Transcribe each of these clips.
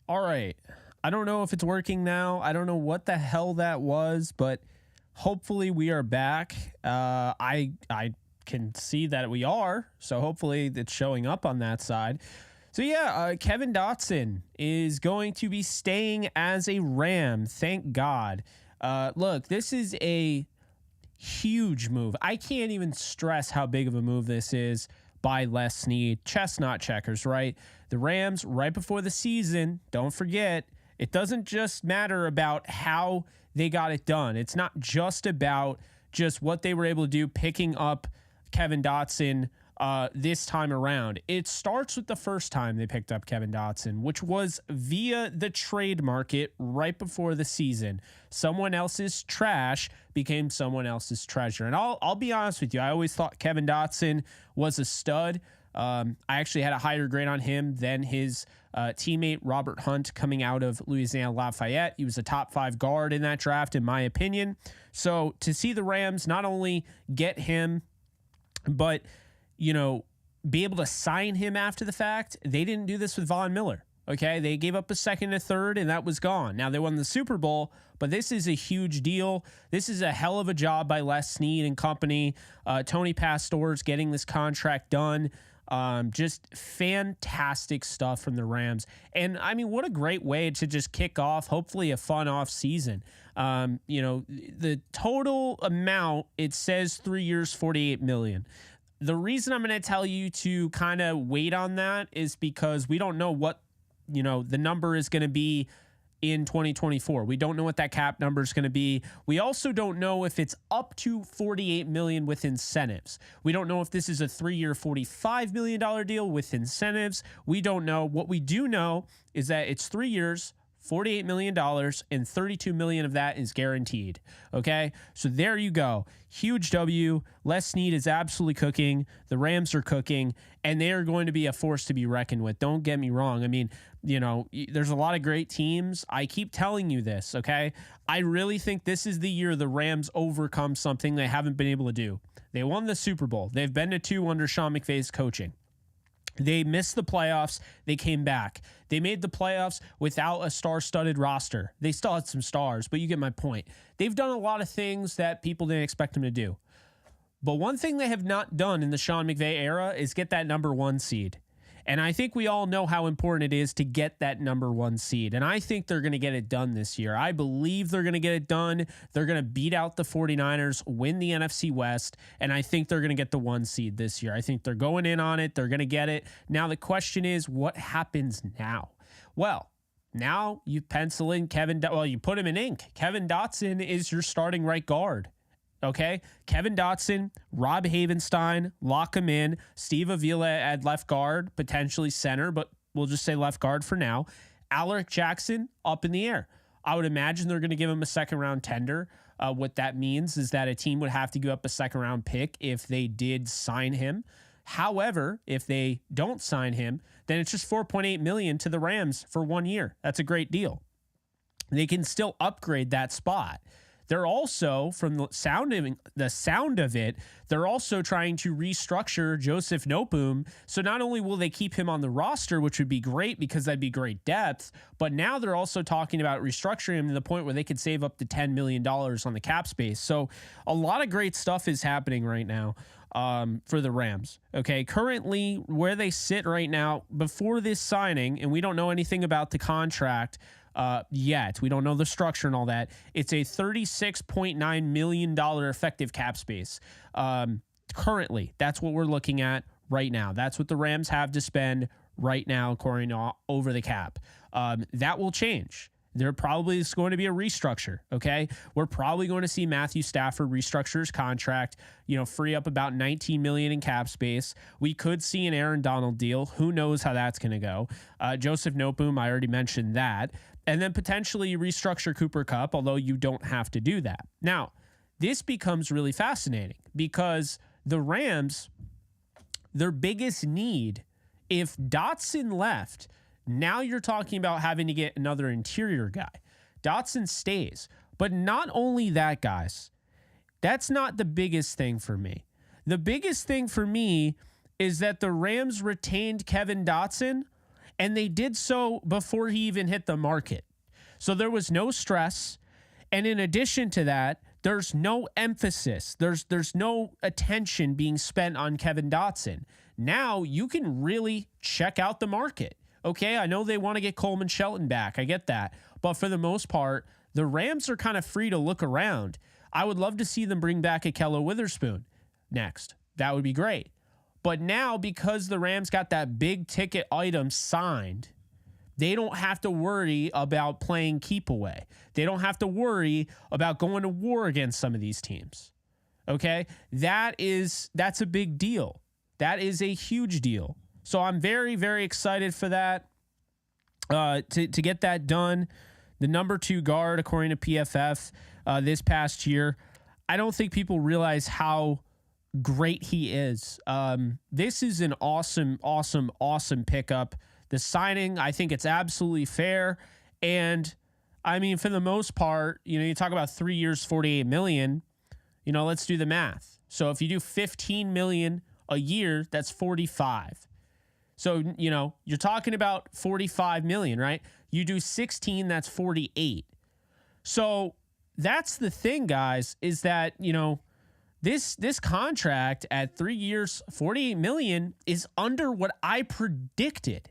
All right. I don't know if it's working now. I don't know what the hell that was, but hopefully we are back. I can see that we are, so hopefully it's showing up on that side. So yeah, Kevin Dotson is going to be staying as a Ram. Thank God. Look, this is a huge move. I can't even stress how big of a move this is by Les Snead. Chestnut checkers, right? The Rams, right before the season, don't forget, it doesn't just matter about how they got it done. It's not just about just what they were able to do picking up Kevin Dotson this time around. It starts with the first time they picked up Kevin Dotson, which was via the trade market right before the season. Someone else's trash became someone else's treasure. And I'll be honest with you, I always thought Kevin Dotson was a stud. I actually had a higher grade on him than his teammate Robert Hunt coming out of Louisiana Lafayette. He was a top 5 guard in that draft, in my opinion. So to see the Rams not only get him, but be able to sign him after the fact. They didn't do this with Von Miller. Okay, they gave up a second and a third, and that was gone. Now they won the Super Bowl, but this is a huge deal. This is a hell of a job by Les Snead and company. Tony Pastor's getting this contract done. Just fantastic stuff from the Rams. And I mean, what a great way to just kick off, hopefully a fun off season. The total amount, it says 3 years, $48 million. The reason I'm going to tell you to kind of wait on that is because we don't know what, the number is going to be in 2024. We don't know what that cap number is going to be. We also don't know if it's up to $48 million with incentives. We don't know if this is a 3-year, $45 million deal with incentives. We don't know. What we do know is that it's 3 years, $48 million, and $32 million of that is guaranteed. Okay, so there you go. Huge W. Les Snead is absolutely cooking. The Rams are cooking, and they are going to be a force to be reckoned with. Don't get me wrong. I mean, there's a lot of great teams. I keep telling you this, okay? I really think this is the year the Rams overcome something they haven't been able to do. They won the Super Bowl. They've been to 2 under Sean McVay's coaching. They missed the playoffs. They came back. They made the playoffs without a star-studded roster. They still had some stars, but you get my point. They've done a lot of things that people didn't expect them to do. But one thing they have not done in the Sean McVay era is get that number 1 seed. And I think we all know how important it is to get that number 1 seed. And I think they're going to get it done this year. I believe they're going to get it done. They're going to beat out the 49ers, win the NFC West, and I think they're going to get the 1 seed this year. I think they're going in on it. They're going to get it. Now the question is, what happens now? Well, now you pencil in you put him in ink. Kevin Dotson is your starting right guard. Okay, Kevin Dotson, Rob Havenstein, lock him in. Steve Avila at left guard, potentially center, but we'll just say left guard for now. Alaric Jackson up in the air. I would imagine they're going to give him a second round tender. What that means is that a team would have to give up a second round pick if they did sign him. However, if they don't sign him, then it's just $4.8 million to the Rams for 1 year. That's a great deal. They can still upgrade that spot. They're also, from the sound of it, they're also trying to restructure Joseph Noteboom. So not only will they keep him on the roster, which would be great because that'd be great depth, but now they're also talking about restructuring him to the point where they could save up to $10 million on the cap space. So a lot of great stuff is happening right now for the Rams. Okay, currently where they sit right now before this signing, and we don't know anything about the contract yet. We don't know the structure and all that. It's a $36.9 million effective cap space. Currently, that's what we're looking at right now. That's what the Rams have to spend right now, according to over the cap. That will change. There probably is going to be a restructure, okay? We're probably going to see Matthew Stafford restructure his contract, free up about $19 million in cap space. We could see an Aaron Donald deal. Who knows how that's going to go? Joseph Noteboom, I already mentioned that. And then potentially restructure Cooper Kupp, although you don't have to do that. Now, this becomes really fascinating because the Rams, their biggest need, if Dotson left, now you're talking about having to get another interior guy. Dotson stays. But not only that, guys, that's not the biggest thing for me. The biggest thing for me is that the Rams retained Kevin Dotson And they did so before he even hit the market. So there was no stress. And in addition to that, there's no emphasis. There's no attention being spent on Kevin Dotson. Now you can really check out the market. Okay, I know they want to get Coleman Shelton back. I get that. But for the most part, the Rams are kind of free to look around. I would love to see them bring back Akello Witherspoon next. That would be great. But now, because the Rams got that big ticket item signed, they don't have to worry about playing keep away. They don't have to worry about going to war against some of these teams. Okay? That's a big deal. That is a huge deal. So I'm very, very excited for that, to get that done. The number 2 guard, according to PFF, this past year. I don't think people realize how great he is. This is an awesome, awesome, awesome pickup. The signing, I think it's absolutely fair. And I mean, for the most part, you talk about 3 years, $48 million, let's do the math. So if you do $15 million a year, that's 45. So, you're talking about $45 million, right? You do 16, that's 48. So that's the thing, guys, is that, this contract at 3 years, $48 million is under what I predicted.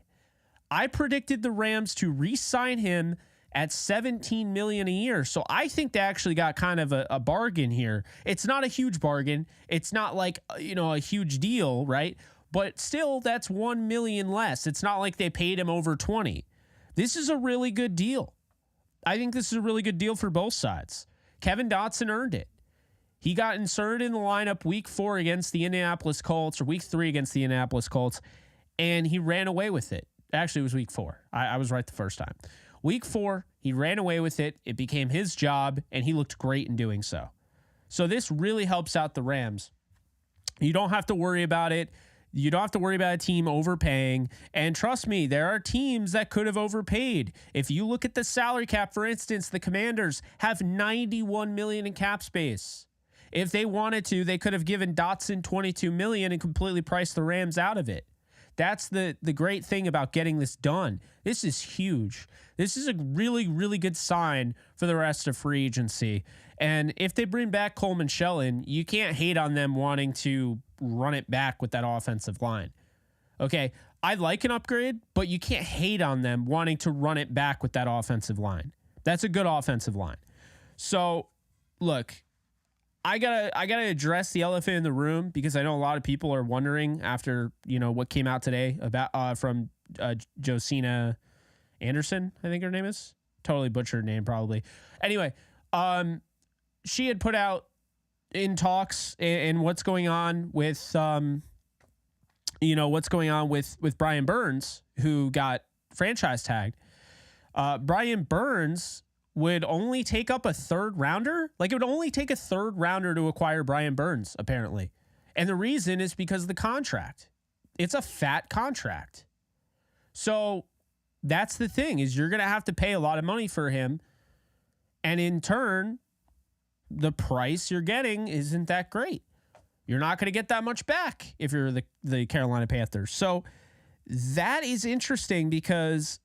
I predicted the Rams to re-sign him at $17 million a year. So I think they actually got kind of a bargain here. It's not a huge bargain. It's not like, a huge deal, right? But still, that's $1 million less. It's not like they paid him over 20. This is a really good deal. I think this is a really good deal for both sides. Kevin Dotson earned it. He got inserted in the lineup week 4 against the Indianapolis Colts, or week 3 against the Indianapolis Colts, and he ran away with it. Actually, it was week 4. I was right the first time. Week 4, he ran away with it. It became his job, and he looked great in doing so. So this really helps out the Rams. You don't have to worry about it. You don't have to worry about a team overpaying. And trust me, there are teams that could have overpaid. If you look at the salary cap, for instance, the Commanders have $91 million in cap space. If they wanted to, they could have given Dotson $22 million and completely priced the Rams out of it. That's the great thing about getting this done. This is huge. This is a really, really good sign for the rest of free agency. And if they bring back Coleman Shelton, you can't hate on them wanting to run it back with that offensive line. Okay, I like an upgrade, but you can't hate on them wanting to run it back with that offensive line. That's a good offensive line. So, look, I gotta address the elephant in the room, because I know a lot of people are wondering after what came out today about from Josina Anderson, I think her name is. Totally butchered name probably. Anyway, she had put out in talks and what's going on with what's going on with Brian Burns, who got franchise tagged. Brian Burns would only take up a third rounder. Like, it would only take a third rounder to acquire Brian Burns, apparently. And the reason is because of the contract. It's a fat contract. So that's the thing, is you're going to have to pay a lot of money for him. And in turn, the price you're getting isn't that great. You're not going to get that much back if you're the Carolina Panthers. So that is interesting, because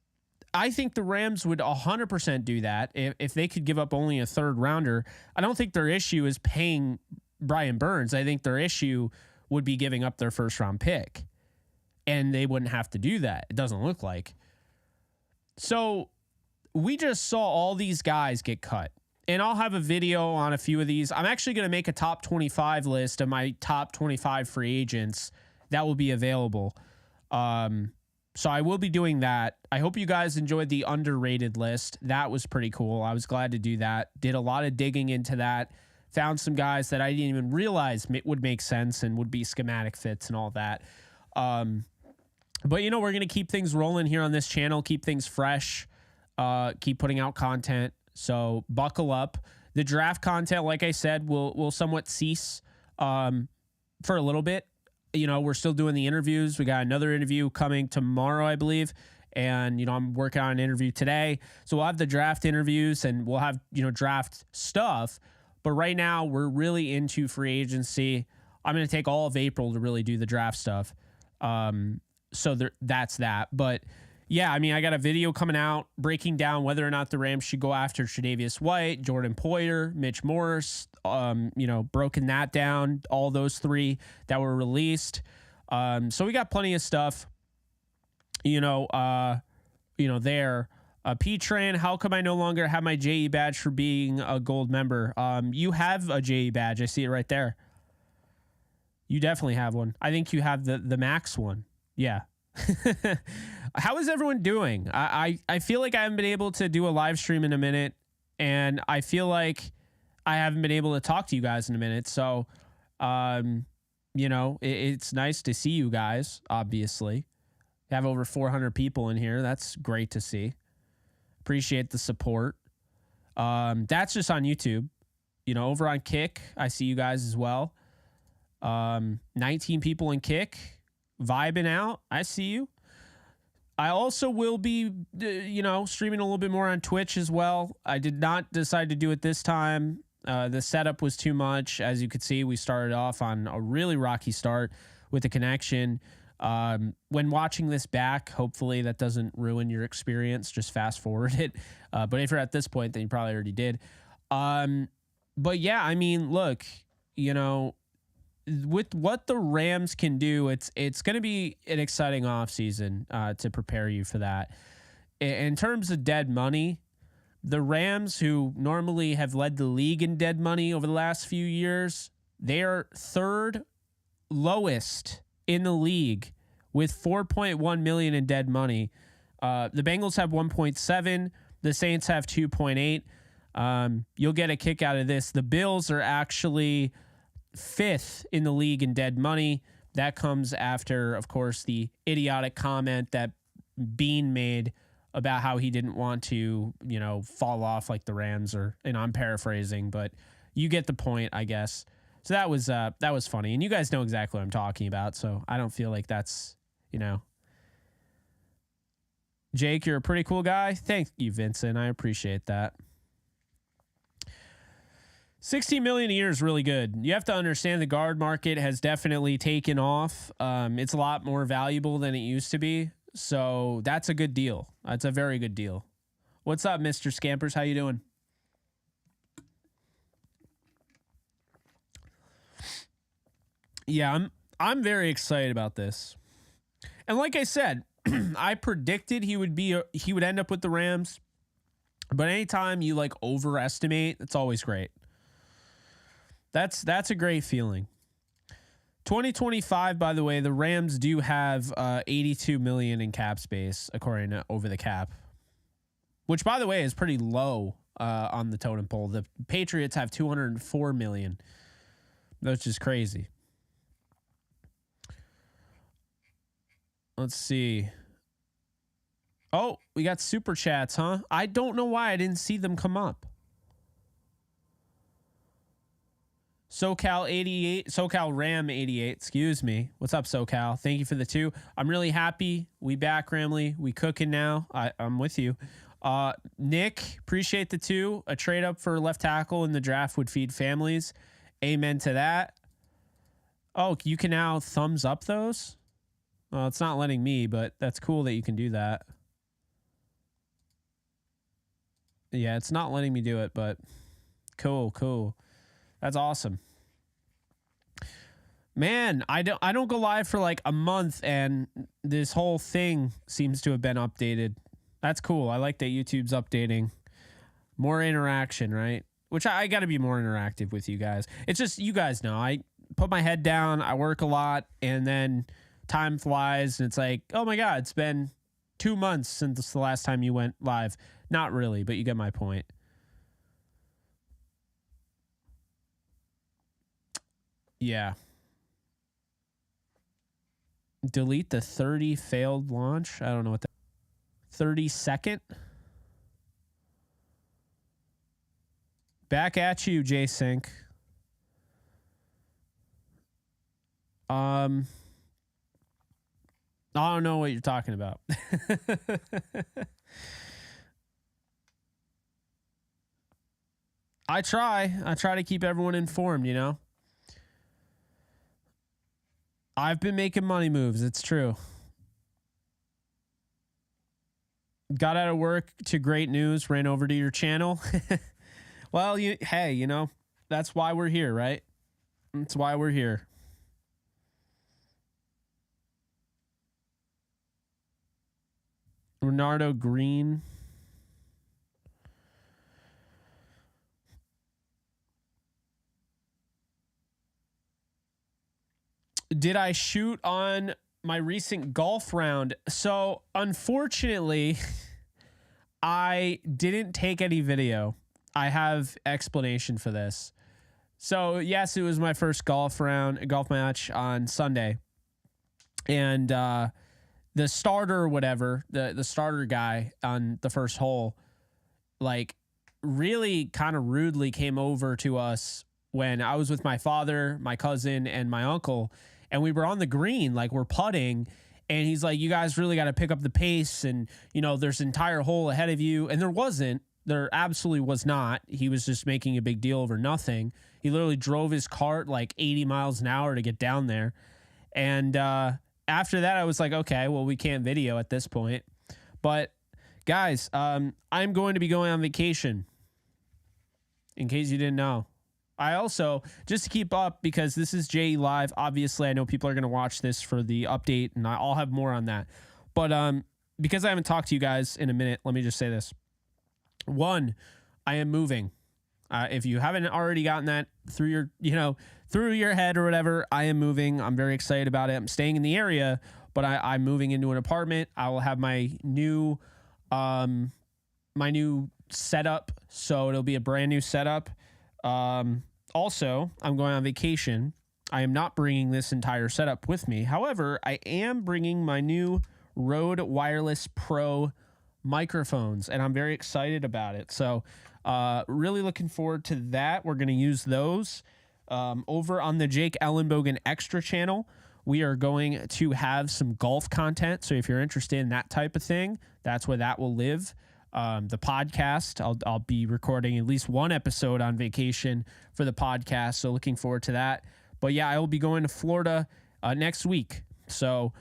I think the Rams would 100% do that if they could give up only a third rounder. I don't think their issue is paying Brian Burns. I think their issue would be giving up their first round pick, and they wouldn't have to do that. It doesn't look like. So we just saw all these guys get cut, and I'll have a video on a few of these. I'm actually going to make a top 25 list of my top 25 free agents that will be available. So I will be doing that. I hope you guys enjoyed the underrated list. That was pretty cool. I was glad to do that. Did a lot of digging into that. Found some guys that I didn't even realize would make sense and would be schematic fits and all that. But, we're going to keep things rolling here on this channel, keep things fresh, keep putting out content. So buckle up. The draft content, like I said, will somewhat cease for a little bit. We're still doing the interviews. We got another interview coming tomorrow, I believe. And, I'm working on an interview today. So we'll have the draft interviews and we'll have, draft stuff. But right now we're really into free agency. I'm going to take all of April to really do the draft stuff. So that's that. But yeah, I mean, I got a video coming out breaking down whether or not the Rams should go after Tre'Davious White, Jordan Poyer, Mitch Morse. Broken that down, all those three that were released. So we got plenty of stuff, there. P-Train, how come I no longer have my JE badge for being a gold member? You have a JE badge. I see it right there. You definitely have one. I think you have the max one. Yeah. How is everyone doing? I feel like I haven't been able to do a live stream in a minute, and I feel like I haven't been able to talk to you guys in a minute. So, it's nice to see you guys, obviously. We have over 400 people in here. That's great to see. Appreciate the support. That's just on YouTube. Over on Kick, I see you guys as well. 19 people in Kick, vibing out. I see you. I also will be, streaming a little bit more on Twitch as well. I did not decide to do it this time. The setup was too much. As you could see, we started off on a really rocky start with the connection. When watching this back, hopefully that doesn't ruin your experience. Just fast forward it. But if you're at this point, then you probably already did. But yeah, I mean, look, with what the Rams can do, it's going to be an exciting offseason to prepare you for that. In terms of dead money, the Rams, who normally have led the league in dead money over the last few years, they are third lowest in the league with 4.1 million in dead money. The Bengals have 1.7. The Saints have 2.8. You'll get a kick out of this. The Bills are actually fifth in the league in dead money. That comes after, of course, the idiotic comment that Bean made about how he didn't want to, fall off like the Rams, and I'm paraphrasing, but you get the point, I guess. So that was funny, and you guys know exactly what I'm talking about. So I don't feel like that's, Jake, you're a pretty cool guy. Thank you, Vincent. I appreciate that. 16 million a year is really good. You have to understand the guard market has definitely taken off. It's a lot more valuable than it used to be. So that's a good deal. That's a very good deal. What's up, Mr. Scampers? How you doing? Yeah, I'm very excited about this. And like I said, I predicted he would end up with the Rams. But anytime you overestimate, it's always great. That's a great feeling. 2025, by the way, the Rams do have 82 million in cap space according to Over the Cap, which, by the way, is pretty low on the totem pole. The Patriots have 204 million. That's just crazy. Let's see. Oh, we got super chats, huh? I don't know why I didn't see them come up. SoCal Ram 88, excuse me. What's up, SoCal? Thank you for the 2. I'm really happy. We back, Ramley. We cooking now. I'm with you. Nick, appreciate the 2. A trade up for left tackle in the draft would feed families. Amen to that. Oh, you can now thumbs up those? Well, it's not letting me, but that's cool that you can do that. Yeah, it's not letting me do it, but cool. That's awesome. Man, I don't go live for like a month, and this whole thing seems to have been updated. That's cool. I like that YouTube's updating. More interaction, right? Which I got to be more interactive with you guys. It's just, you guys know, I put my head down, I work a lot, and then time flies, and it's like, oh my God, it's been 2 months since the last time you went live. Not really, but you get my point. Yeah. Delete the 30 failed launch. I don't know what that 32nd. Back at you, J-Sync. I don't know what you're talking about. I try to keep everyone informed, you know. I've been making money moves. It's true. Got out of work to great news, ran over to your channel. Well, hey, that's why we're here, right? That's why we're here. Renardo Green. Did I shoot on my recent golf round? So, unfortunately, I didn't take any video. I have explanation for this. So, yes, it was my first golf match on Sunday. And the starter or whatever, the starter guy on the first hole, like, really kind of rudely came over to us when I was with my father, my cousin, and my uncle, and we were on the green, like we're putting, and he's like, you guys really got to pick up the pace, and there's an entire hole ahead of you. And there absolutely was not. He was just making a big deal over nothing. He literally drove his cart like 80 miles an hour to get down there. And after that, I was like, okay, well, we can't video at this point. But guys, I'm going to be going on vacation, in case you didn't know. I also, just to keep up, because this is JE Live, obviously I know people are going to watch this for the update, and I'll have more on that. But because I haven't talked to you guys in a minute, let me just say this. One, I am moving. If you haven't already gotten that through your head or whatever, I am moving. I'm very excited about it. I'm staying in the area, but I'm moving into an apartment. I will have my new setup, so it'll be a brand new setup. Also, I'm going on vacation. I am not bringing this entire setup with me. However, I am bringing my new Rode Wireless Pro microphones, and I'm very excited about it. So, really looking forward to that. We're going to use those. Over on the Jake Ellenbogen Extra channel, we are going to have some golf content. So if you're interested in that type of thing, that's where that will live. The podcast, I'll be recording at least one episode on vacation for the podcast, so looking forward to that. But yeah, I will be going to Florida next week, so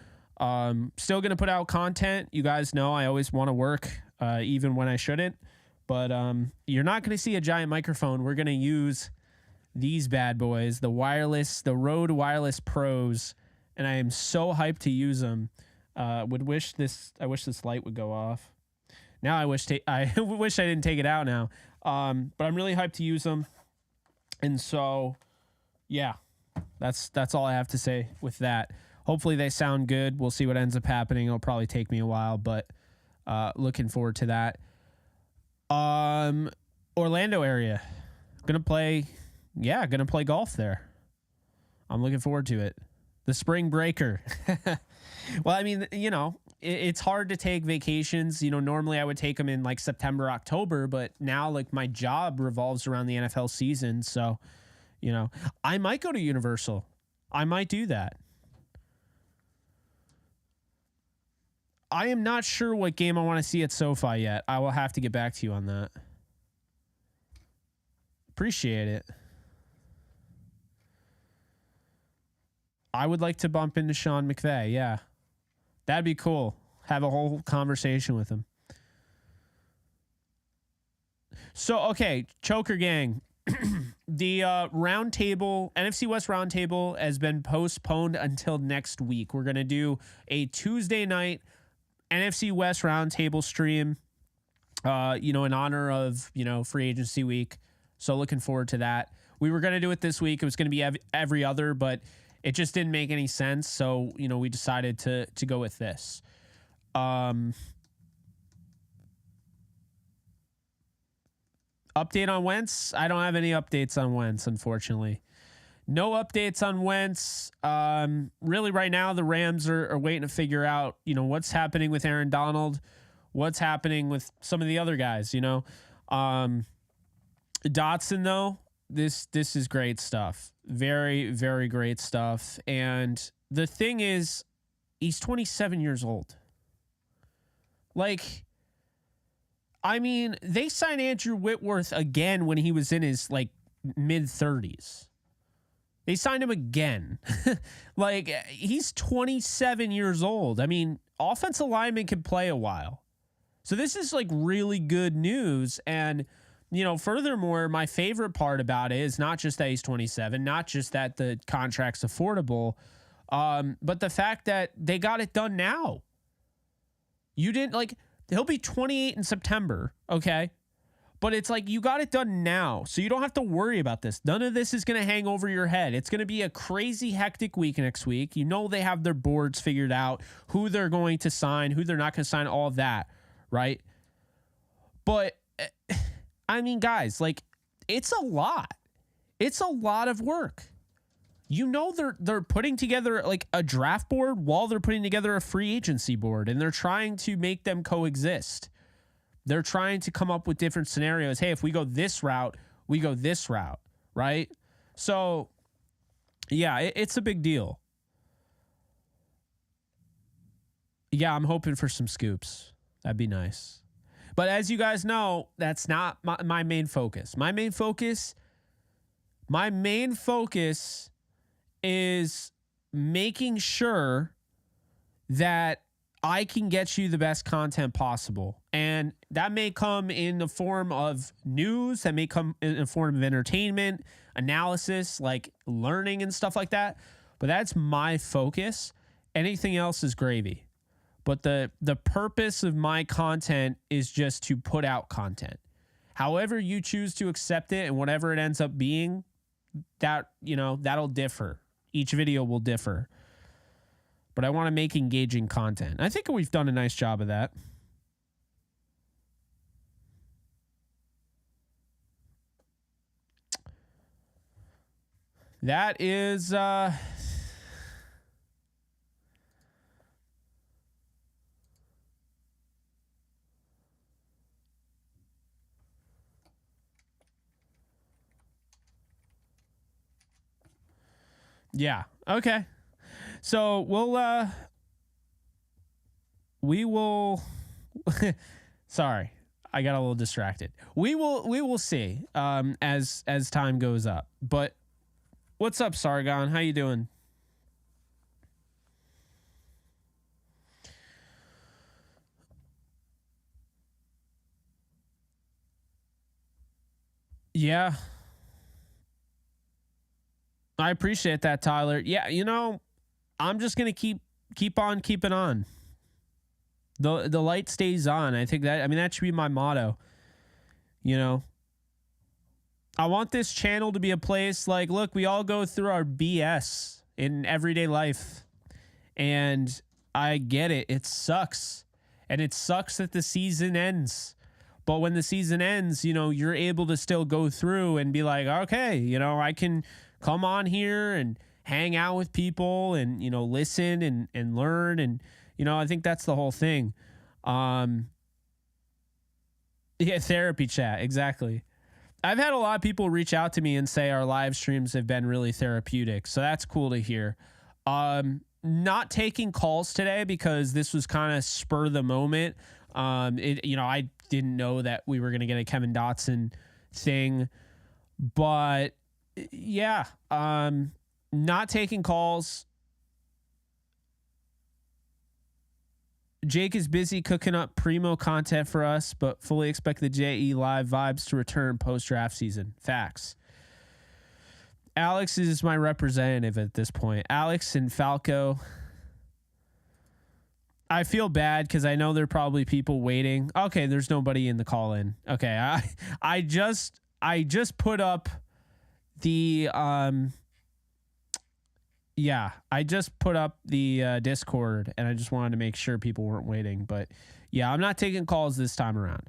still gonna put out content. You guys know I always want to work, even when I shouldn't. But you're not gonna see a giant microphone. We're gonna use these bad boys, the Rode Wireless Pros, and I am so hyped to use them. I wish this light would go off. Now I wish I didn't take it out now. But I'm really hyped to use them. And so, yeah, that's all I have to say with that. Hopefully they sound good. We'll see what ends up happening. It'll probably take me a while, but looking forward to that. Orlando area. Gonna play golf there. I'm looking forward to it. The spring breaker. Well, I mean, it's hard to take vacations. Normally I would take them in like September, October, but now like my job revolves around the NFL season. So, I might go to Universal. I might do that. I am not sure what game I want to see at SoFi yet. I will have to get back to you on that. Appreciate it. I would like to bump into Sean McVay. Yeah. That'd be cool. Have a whole conversation with him. So, okay, Choker Gang. The roundtable, NFC West roundtable, has been postponed until next week. We're going to do a Tuesday night NFC West roundtable stream, in honor of, free agency week. So looking forward to that. We were going to do it this week. It was going to be every other, but it just didn't make any sense. So, we decided to go with this. Update on Wentz? I don't have any updates on Wentz, unfortunately. No updates on Wentz. Really, right now, the Rams are waiting to figure out, what's happening with Aaron Donald, what's happening with some of the other guys, Dotson, though, this is great stuff. Very, very great stuff. And the thing is, he's 27 years old. Like, I mean, they signed Andrew Whitworth again when he was in his, mid-30s. They signed him again. He's 27 years old. I mean, offensive linemen can play a while. So this is like really good news. And, furthermore, my favorite part about it is not just that he's 27, not just that the contract's affordable, but the fact that they got it done now. You didn't he'll be 28 in September. Okay. But it's like you got it done now, so you don't have to worry about this. None of this is going to hang over your head. It's going to be a crazy, hectic week next week. They have their boards figured out, who they're going to sign, who they're not going to sign, all of that, right? But, I mean, guys, it's a lot. It's a lot of work. They're putting together a draft board while they're putting together a free agency board, and they're trying to make them coexist. They're trying to come up with different scenarios. Hey, if we go this route, we go this route, right? So, yeah, it's a big deal. Yeah, I'm hoping for some scoops. That'd be nice. But as you guys know, that's not my main focus. My main focus is making sure that I can get you the best content possible. And that may come in the form of news, that may come in the form of entertainment, analysis, like learning and stuff like that. But that's my focus. Anything else is gravy. But the purpose of my content is just to put out content. However you choose to accept it and whatever it ends up being, that'll differ. Each video will differ. But I want to make engaging content. I think we've done a nice job of that. That is yeah. Okay. So we will sorry, I got a little distracted. We will see as time goes up. But what's up, Sargon? How you doing? Yeah. I appreciate that, Tyler. Yeah, I'm just gonna keep on keeping on. The light stays on. I think that should be my motto. I want this channel to be a place look, we all go through our BS in everyday life. And I get it. It sucks. And it sucks that the season ends. But when the season ends, you're able to still go through and be like, okay, I can come on here and hang out with people and, listen and learn. And, I think that's the whole thing. Yeah, therapy chat. Exactly. I've had a lot of people reach out to me and say our live streams have been really therapeutic. So that's cool to hear. Not taking calls today because this was kind of spur of the moment. I didn't know that we were going to get a Kevin Dotson thing, but yeah, not taking calls. Jake is busy cooking up primo content for us, but fully expect the JE live vibes to return post-draft season. Facts. Alex is my representative at this point. Alex and Falco. I feel bad because I know there are probably people waiting. Okay, there's nobody in the call-in. Okay, I just put up the yeah, I just put up the Discord, and I just wanted to make sure people weren't waiting. But yeah, I'm not taking calls this time around.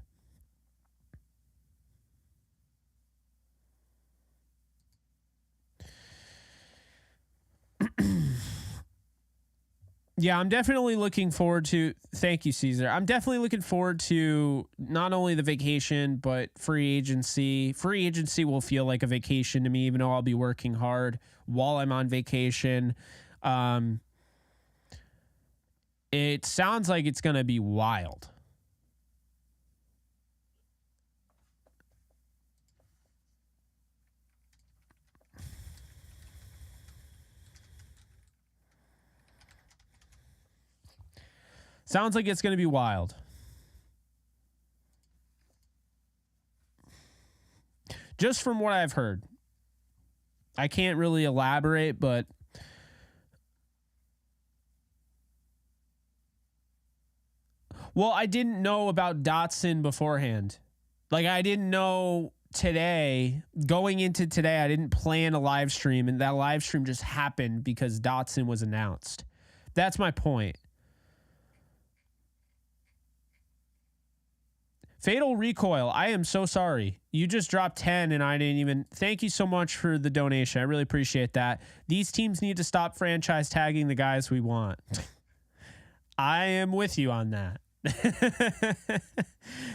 Yeah, I'm definitely looking forward to. Thank you, Caesar. I'm definitely looking forward to not only the vacation, but free agency. Free agency will feel like a vacation to me, even though I'll be working hard while I'm on vacation. It sounds like it's going to be wild. Sounds like it's going to be wild. Just from what I've heard. I can't really elaborate, but well, I didn't know about Dotson beforehand. Like, I didn't know today, going into today, I didn't plan a live stream, and that live stream just happened because Dotson was announced. That's my point. Fatal Recoil, I am so sorry. You just dropped 10 and I didn't even... Thank you so much for the donation. I really appreciate that. These teams need to stop franchise tagging the guys we want. I am with you on that.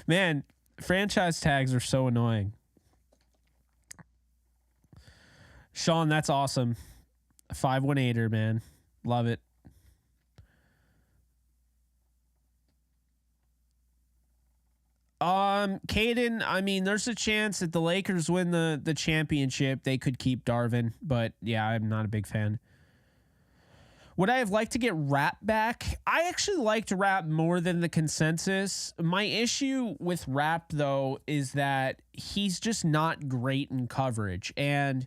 Man, franchise tags are so annoying. Sean, that's awesome. 518er, man. Love it. Caden, I mean, there's a chance that the Lakers win the championship. They could keep Darvin, but yeah, I'm not a big fan. Would I have liked to get Rap back? I actually liked Rap more than the consensus. My issue with Rap, though, is that he's just not great in coverage. And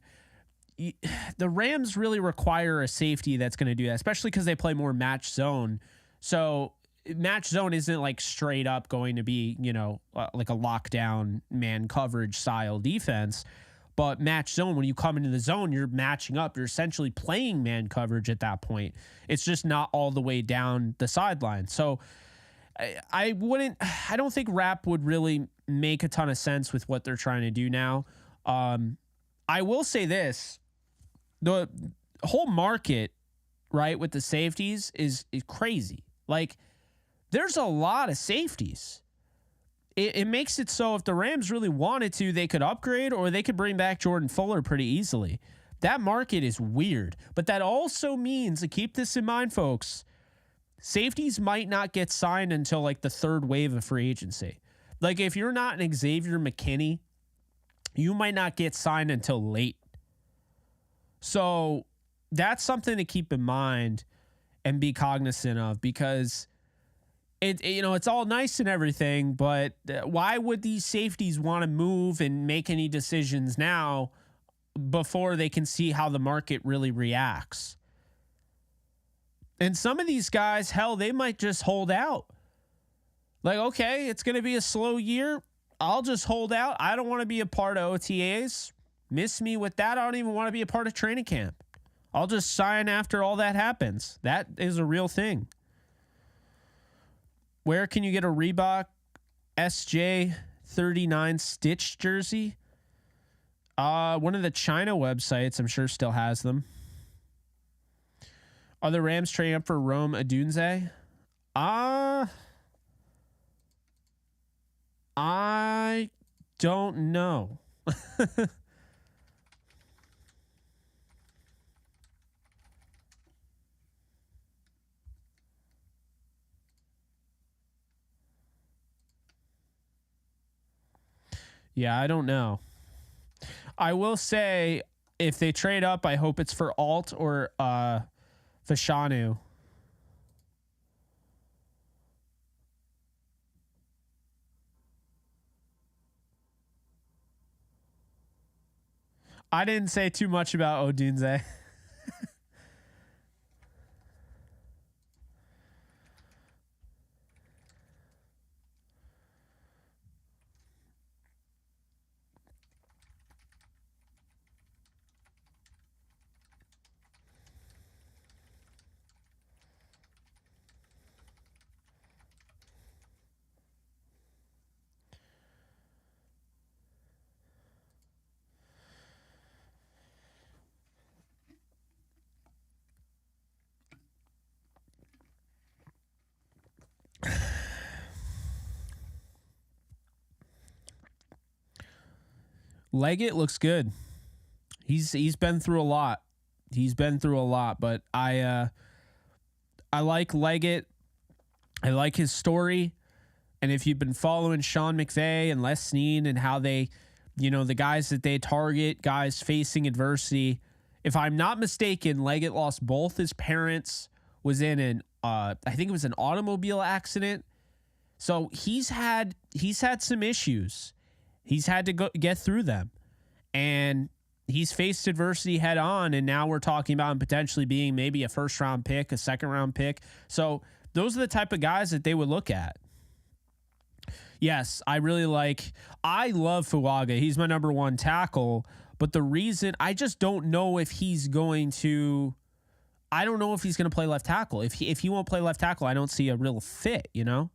the Rams really require a safety that's going to do that, especially because they play more match zone. So match zone isn't like straight up going to be, like a lockdown man coverage style defense. But match zone, when you come into the zone, you're matching up. You're essentially playing man coverage at that point. It's just not all the way down the sideline. So I don't think Rap would really make a ton of sense with what they're trying to do now. I will say this. The whole market, right, with the safeties is crazy. Like, there's a lot of safeties. It makes it so if the Rams really wanted to, they could upgrade or they could bring back Jordan Fuller pretty easily. That market is weird. But that also means, to keep this in mind, folks, safeties might not get signed until like the third wave of free agency. Like, if you're not an Xavier McKinney, you might not get signed until late. So that's something to keep in mind and be cognizant of, because it's all nice and everything, but why would these safeties want to move and make any decisions now before they can see how the market really reacts? And some of these guys, hell, they might just hold out. Like, okay, it's going to be a slow year. I'll just hold out. I don't want to be a part of OTAs. Miss me with that. I don't even want to be a part of training camp. I'll just sign after all that happens. That is a real thing. Where can you get a Reebok SJ39 Stitch jersey? One of the China websites, I'm sure, still has them. Are the Rams trading up for Rome Odunze? I don't know. Yeah, I don't know. I will say, if they trade up, I hope it's for Alt or Fashanu. I didn't say too much about Odunze. Leggett looks good. He's been through a lot. But I like Leggett. I like his story. And if you've been following Sean McVay and Les Snead and how they, the guys that they target, guys facing adversity, if I'm not mistaken, Leggett lost both his parents, was in I think it was an automobile accident. So he's had some issues. He's had to get through them. and he's faced adversity head on, and now we're talking about him potentially being maybe a first-round pick, a second-round pick. So those are the type of guys that they would look at. Yes, I love Fuaga. He's my number one tackle, but the reason I just don't know if he's going to play left tackle. If he won't play left tackle, I don't see a real fit, you know?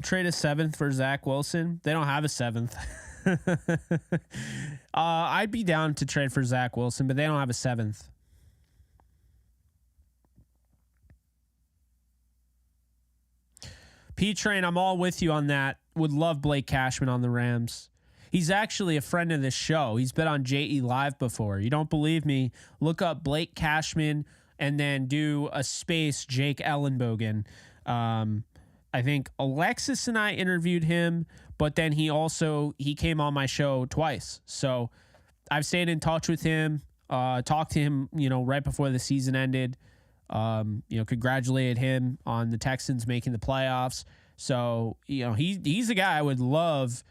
Trade a 7th for Zach Wilson. They don't have a 7th. I'd be down to trade for Zach Wilson, but they don't have a 7th. P-Train, I'm all with you on that. Would love Blake Cashman on the Rams. He's actually a friend of this show. He's been on JE Live before. You don't believe me? Look up Blake Cashman and then do a space Jake Ellenbogen. I think Alexis and I interviewed him, but then he came on my show twice. So I've stayed in touch with him, talked to him, right before the season ended, congratulated him on the Texans making the playoffs. So, he's a guy I would love,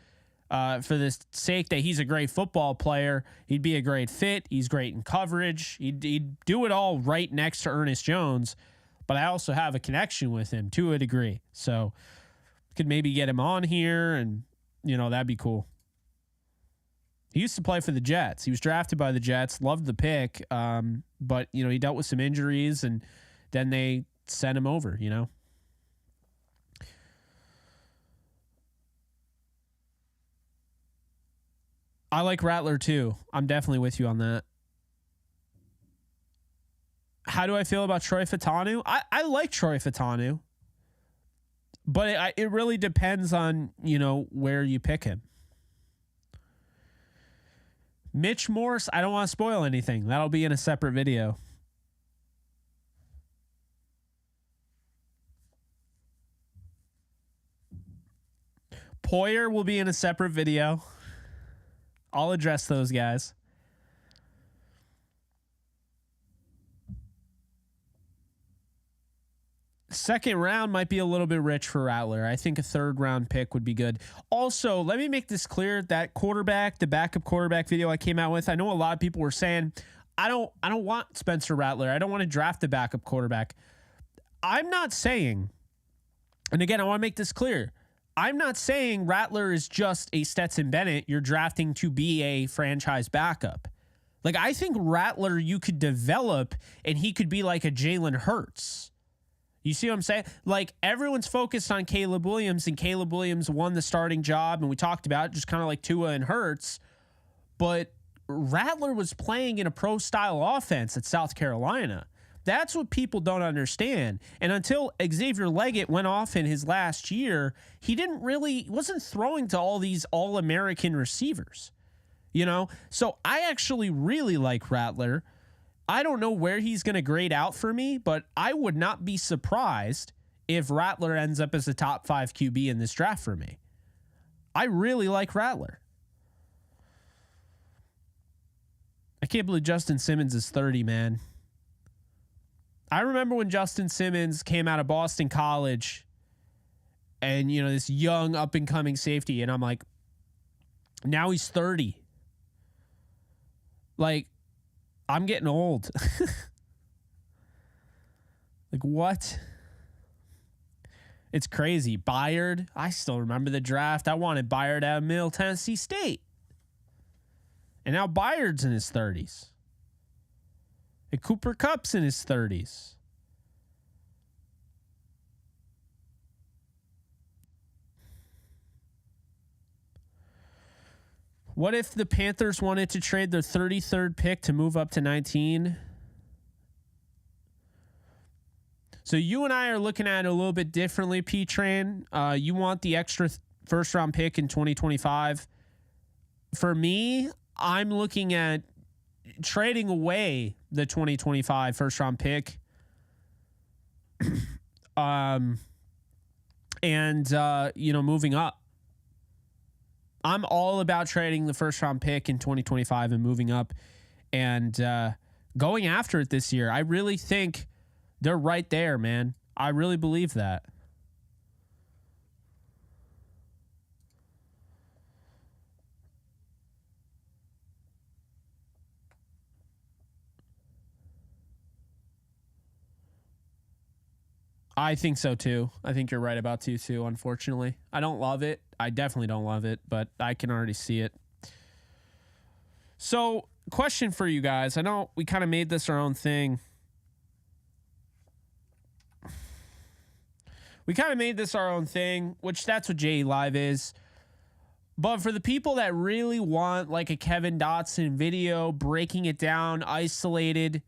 for the sake that he's a great football player. He'd be a great fit. He's great in coverage. He'd do it all right next to Ernest Jones. But I also have a connection with him to a degree. So could maybe get him on here and, that'd be cool. He used to play for the Jets. He was drafted by the Jets, loved the pick. But, he dealt with some injuries and then they sent him over, I like Rattler too. I'm definitely with you on that. How do I feel about Troy Fautanu? I like Troy Fautanu, but it really depends on, where you pick him. Mitch Morse, I don't want to spoil anything. That'll be in a separate video. Poyer will be in a separate video. I'll address those guys. Second round might be a little bit rich for Rattler. I think a third round pick would be good. Also, let me make this clear, that the backup quarterback video I came out with, I know a lot of people were saying, I don't want Spencer Rattler. I don't want to draft the backup quarterback. I'm not saying, and again, I want to make this clear, I'm not saying Rattler is just a Stetson Bennett you're drafting to be a franchise backup. Like, I think Rattler you could develop and he could be like a Jalen Hurts. You see what I'm saying? Like, everyone's focused on Caleb Williams, and Caleb Williams won the starting job, and we talked about it, just kind of like Tua and Hurts. But Rattler was playing in a pro-style offense at South Carolina. That's what people don't understand. And until Xavier Leggett went off in his last year, he wasn't throwing to all these all-American receivers. So I actually really like Rattler. I don't know where he's going to grade out for me, but I would not be surprised if Rattler ends up as a top 5 QB in this draft for me. I really like Rattler. I can't believe Justin Simmons is 30, man. I remember when Justin Simmons came out of Boston College and, this young up-and-coming safety, and I'm like, now he's 30. Like, I'm getting old. Like, what? It's crazy. Byard, I still remember the draft. I wanted Byard out of Middle Tennessee State. And now Byard's in his 30s. And Cooper Kupp's in his 30s. What if the Panthers wanted to trade their 33rd pick to move up to 19? So you and I are looking at it a little bit differently, P-Train. You want the extra first round pick in 2025. For me, I'm looking at trading away the 2025 first round pick. Moving up. I'm all about trading the first round pick in 2025 and moving up and going after it this year. I really think they're right there, man. I really believe that. I think so too. I think you're right about too, unfortunately. I don't love it. I definitely don't love it, but I can already see it. So, question for you guys. I know we kind of made this our own thing. Which that's what JE Live is. But for the people that really want like a Kevin Dotson video, breaking it down, isolated,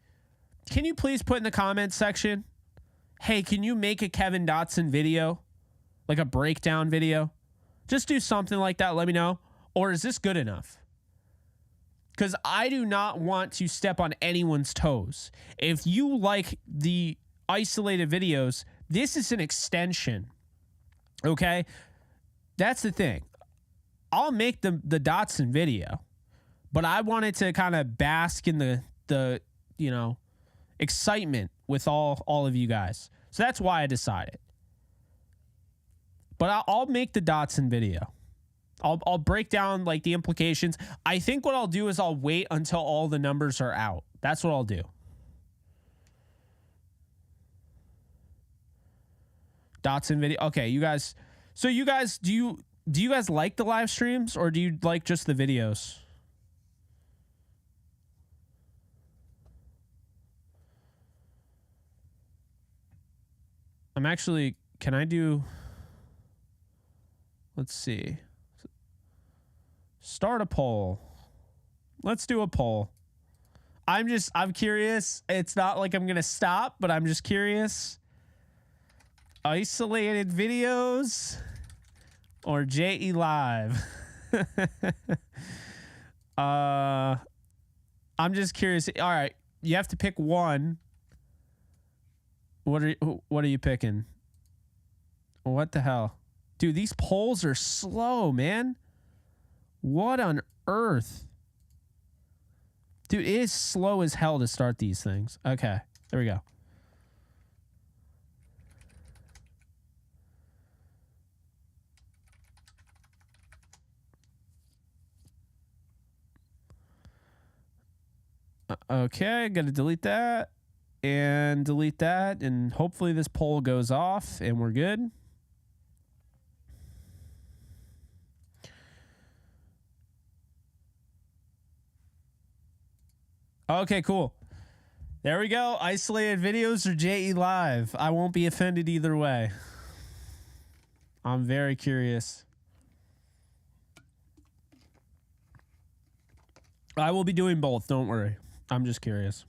can you please put in the comments section, hey, can you make a Kevin Dotson video? Like a breakdown video? Just do something like that. Let me know. Or is this good enough? Because I do not want to step on anyone's toes. If you like the isolated videos, this is an extension. Okay? That's the thing. I'll make the Dotson video, but I wanted to kind of bask in the excitement with all of you guys. So that's why I decided. But I'll make the Dotson video. I'll break down like the implications. I think what I'll do is I'll wait until all the numbers are out. That's what I'll do. Dotson video. Okay, you guys. So you guys, do you guys like the live streams or do you like just the videos? I'm actually, can I do, let's see. Start a poll. Let's do a poll. I'm curious. It's not like I'm going to stop, but I'm just curious. Isolated videos or JE Live? I'm just curious. All right. You have to pick one. What are you picking? What the hell? Dude, these polls are slow, man. What on earth? Dude, it is slow as hell to start these things. Okay, there we go. Okay, gotta delete that and delete that, and hopefully this poll goes off and we're good. Okay, cool. There we go. Isolated videos or JE Live. I won't be offended either way. I'm very curious. I will be doing both. Don't worry. I'm just curious.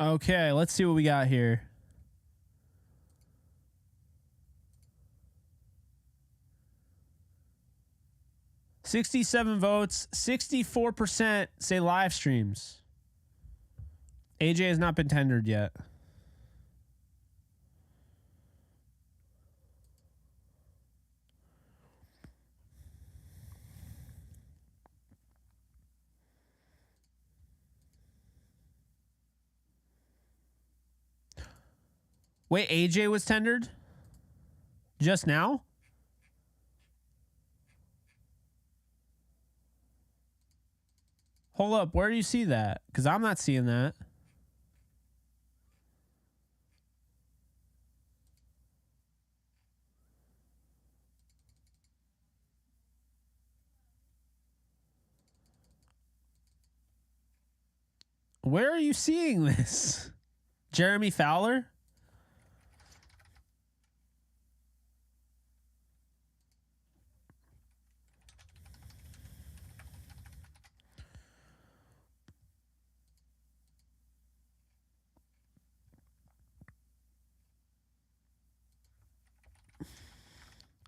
Okay, let's see what we got here. $67 votes, 64% say live streams. AJ has not been tendered yet. Wait, AJ was tendered just now? Hold up. Where do you see that? Because I'm not seeing that. Where are you seeing this? Jeremy Fowler?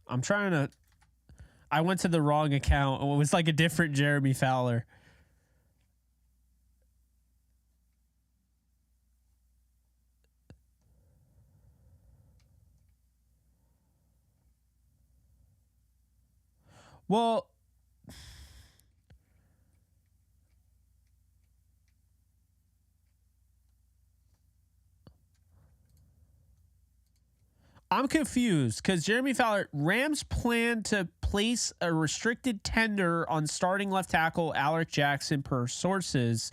I'm trying to. I went to the wrong account. It was like a different Jeremy Fowler. Well, I'm confused because Jeremy Fowler, Rams plan to place a restricted tender on starting left tackle Alec Jackson per sources,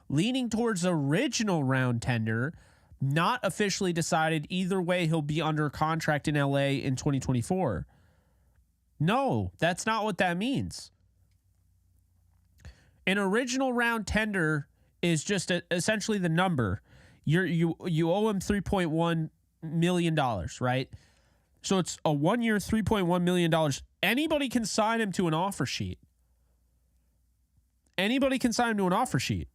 leaning towards original round tender, not officially decided. Either way, he'll be under contract in LA in 2024. No, that's not what that means. An original round tender is just essentially the number. You owe him $3.1 million, right? So it's a 1 year, $3.1 million. Anybody can sign him to an offer sheet. Anybody can sign him to an offer sheet.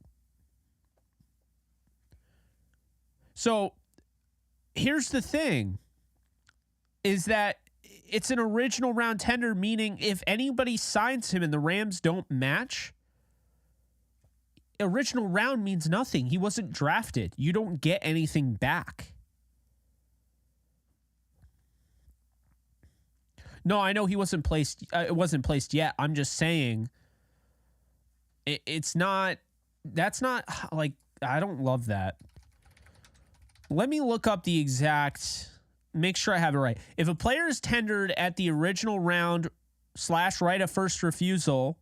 So here's the thing, is that it's an original round tender, meaning if anybody signs him and the Rams don't match, original round means nothing. He wasn't drafted. You don't get anything back. No, I know he wasn't placed. It wasn't placed yet. I'm just saying it's not. That's not like, I don't love that. Let me look up the exact. Make sure I have it right. If a player is tendered at the original round / right of first refusal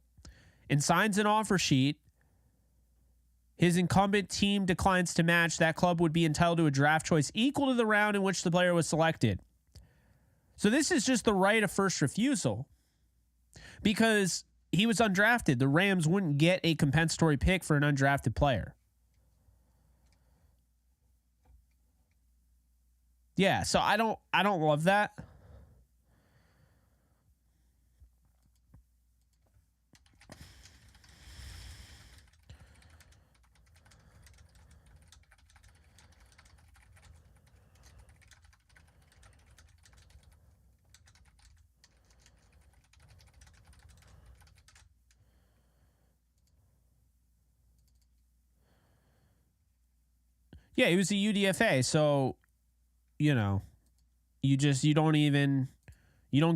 and signs an offer sheet, his incumbent team declines to match, that club would be entitled to a draft choice equal to the round in which the player was selected. So this is just the right of first refusal. Because he was undrafted, the Rams wouldn't get a compensatory pick for an undrafted player. Yeah, so I don't love that. Yeah, he was a UDFA, so you know, you don't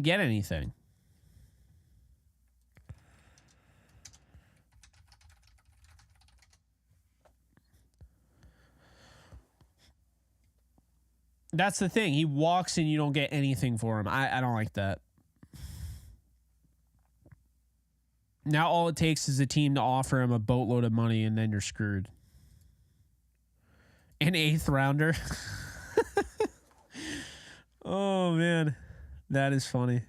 get anything. That's the thing. He walks and you don't get anything for him. I don't like that. Now all it takes is a team to offer him a boatload of money and then you're screwed. An 8th rounder. Oh, man. That is funny.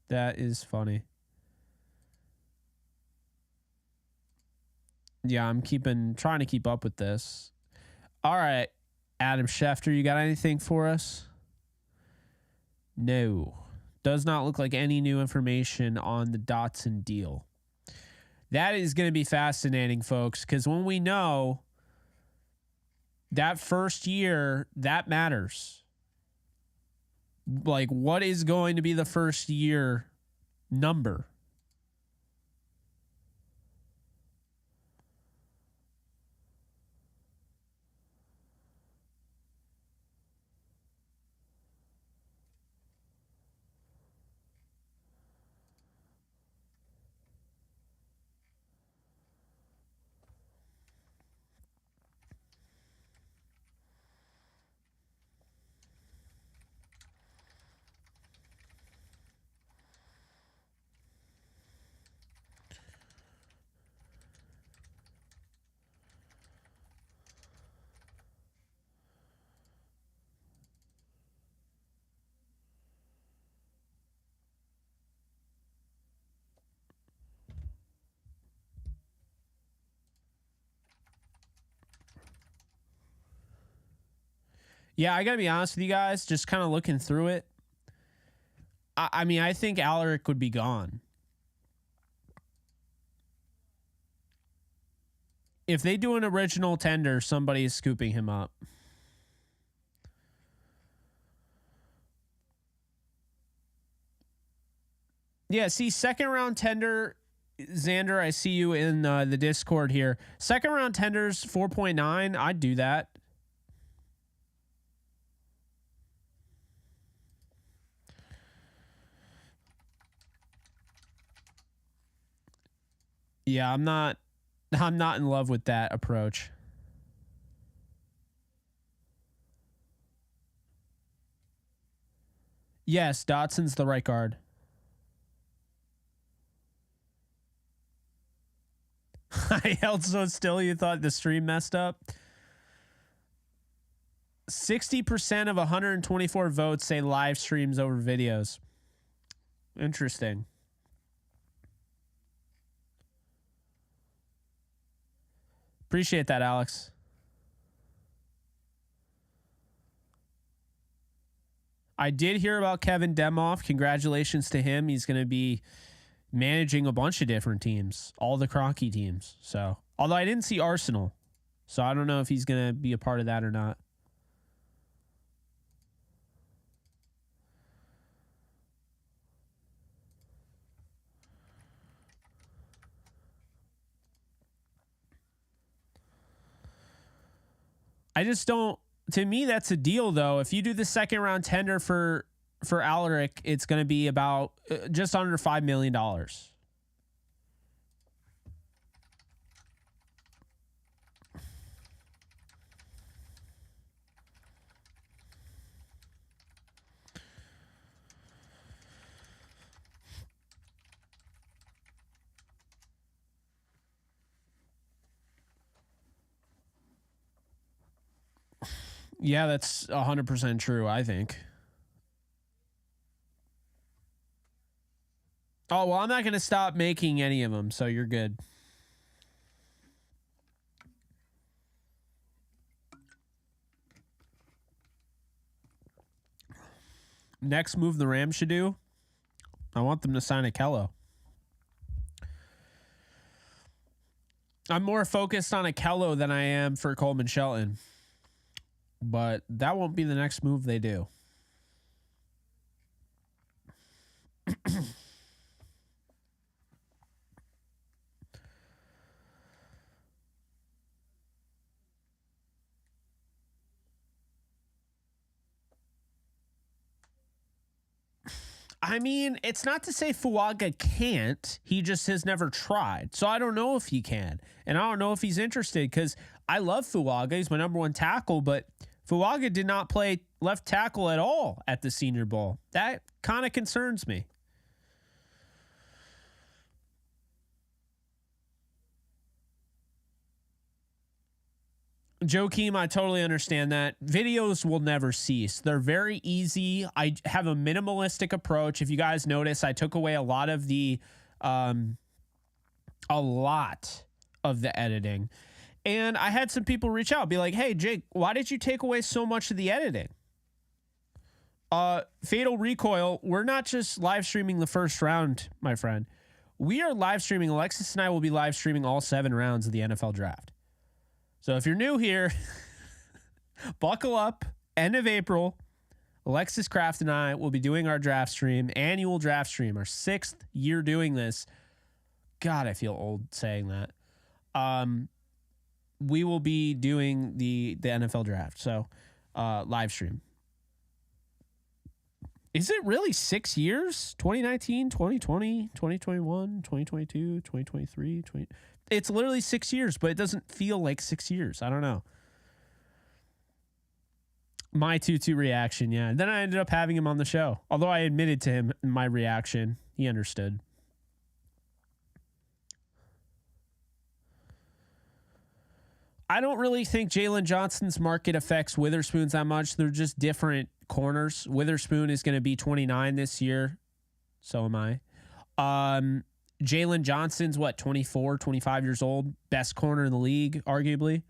That is funny. Yeah, I'm trying to keep up with this. All right, Adam Schefter, you got anything for us? No. Does not look like any new information on the Dotson deal. That is going to be fascinating, folks, because when we know that first year, that matters. Like, what is going to be the first year number? Yeah, I got to be honest with you guys, just kind of looking through it. I mean, I think Alaric would be gone. If they do an original tender, somebody is scooping him up. Yeah, see, second round tender, Xander, I see you in the Discord here. Second round tenders, 4.9. I'd do that. Yeah, I'm not in love with that approach. Yes, Dotson's the right guard. I held so still you thought the stream messed up. 60% of 124 votes say live streams over videos. Interesting. Appreciate that, Alex. I did hear about Kevin Demoff. Congratulations to him. He's going to be managing a bunch of different teams, all the Kroenke teams. So, although I didn't see Arsenal, so I don't know if he's going to be a part of that or not. I just don't. To me, that's a deal, though. If you do the second round tender for Alaric, it's going to be about just under $5 million. Yeah, that's 100% true, I think. Oh, well, I'm not going to stop making any of them, so you're good. Next move the Rams should do, I want them to sign a Kello. I'm more focused on a Kello than I am for Coleman Shelton. But that won't be the next move they do. I mean, it's not to say Fuaga can't. He just has never tried. So I don't know if he can. And I don't know if he's interested because I love Fuaga. He's my number one tackle, but Fuaga did not play left tackle at all at the Senior Bowl. That kind of concerns me. Joakim, I totally understand that. Videos will never cease. They're very easy. I have a minimalistic approach. If you guys notice, I took away a lot of the editing. And I had some people reach out, be like, hey, Jake, why did you take away so much of the editing? Fatal Recoil, we're not just live streaming the first round, my friend. We are live streaming. Alexis and I will be live streaming all 7 rounds of the NFL draft. So if you're new here, buckle up. End of April, Alexis Kraft and I will be doing our draft stream, annual draft stream, our 6th year doing this. God, I feel old saying that. We will be doing the NFL draft. So live stream. Is it really 6 years? 2019, 2020, 2021, 2022, 2023, It's literally 6 years, but it doesn't feel like 6 years. I don't know. My Tutu reaction, yeah. And then I ended up having him on the show. Although I admitted to him my reaction. He understood. I don't really think Jalen Johnson's market affects Witherspoon's that much. They're just different corners. Witherspoon is going to be 29 this year. So am I. Jalen Johnson's 24, 25 years old. Best corner in the league, arguably.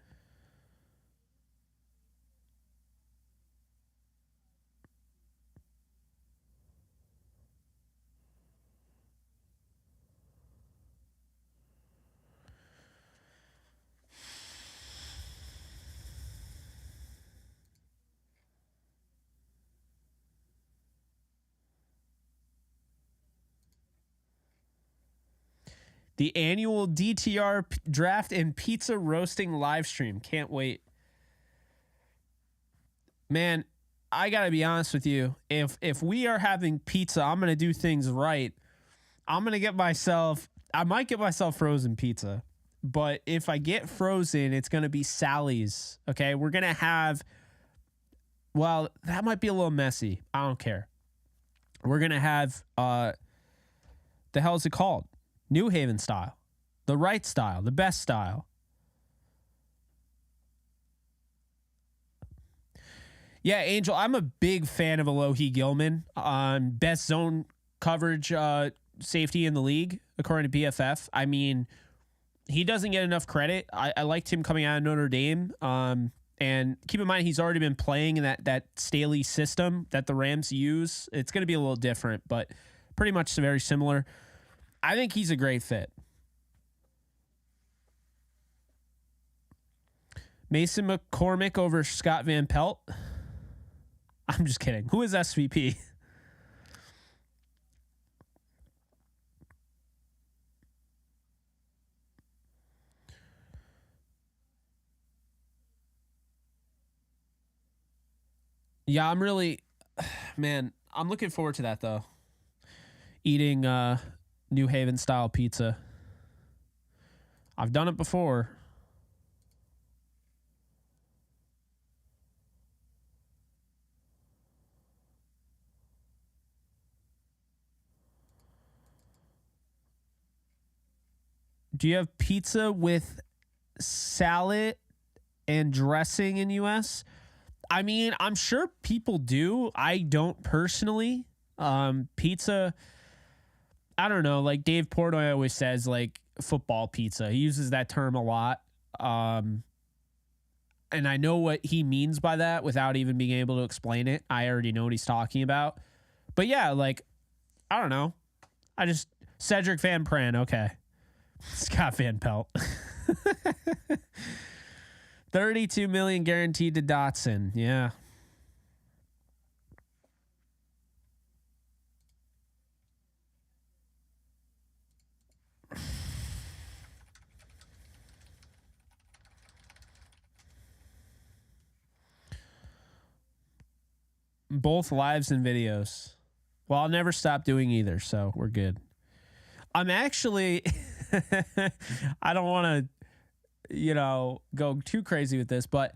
The annual DTR draft and pizza roasting live stream. Can't wait. Man, I got to be honest with you. If we are having pizza, I'm going to do things right. I might get myself frozen pizza. But if I get frozen, it's going to be Sally's. Okay, we're going to have, well, that might be a little messy. I don't care. We're going to have, the hell is it called? New Haven style. The right style. The best style. Yeah, Angel, I'm a big fan of Alohi Gilman. Best zone coverage safety in the league, according to PFF. I mean, he doesn't get enough credit. I liked him coming out of Notre Dame. And keep in mind, he's already been playing in that Staley system that the Rams use. It's going to be a little different, but pretty much very similar. I think he's a great fit. Mason McCormick over Scott Van Pelt. I'm just kidding. Who is SVP? Yeah, I'm looking forward to that, though. Eating New Haven style pizza. I've done it before. Do you have pizza with salad and dressing in US? I mean, I'm sure people do. I don't personally. Pizza, I don't know. Like Dave Portnoy always says, like football pizza. He uses that term a lot. And I know what he means by that without even being able to explain it. I already know what he's talking about. But yeah, like, I don't know. Cedric Van Pran, okay. Scott Van Pelt. $32 million guaranteed to Dotson. Yeah. Both lives and videos. Well, I'll never stop doing either, so we're good. I'm actually I don't want to, go too crazy with this, but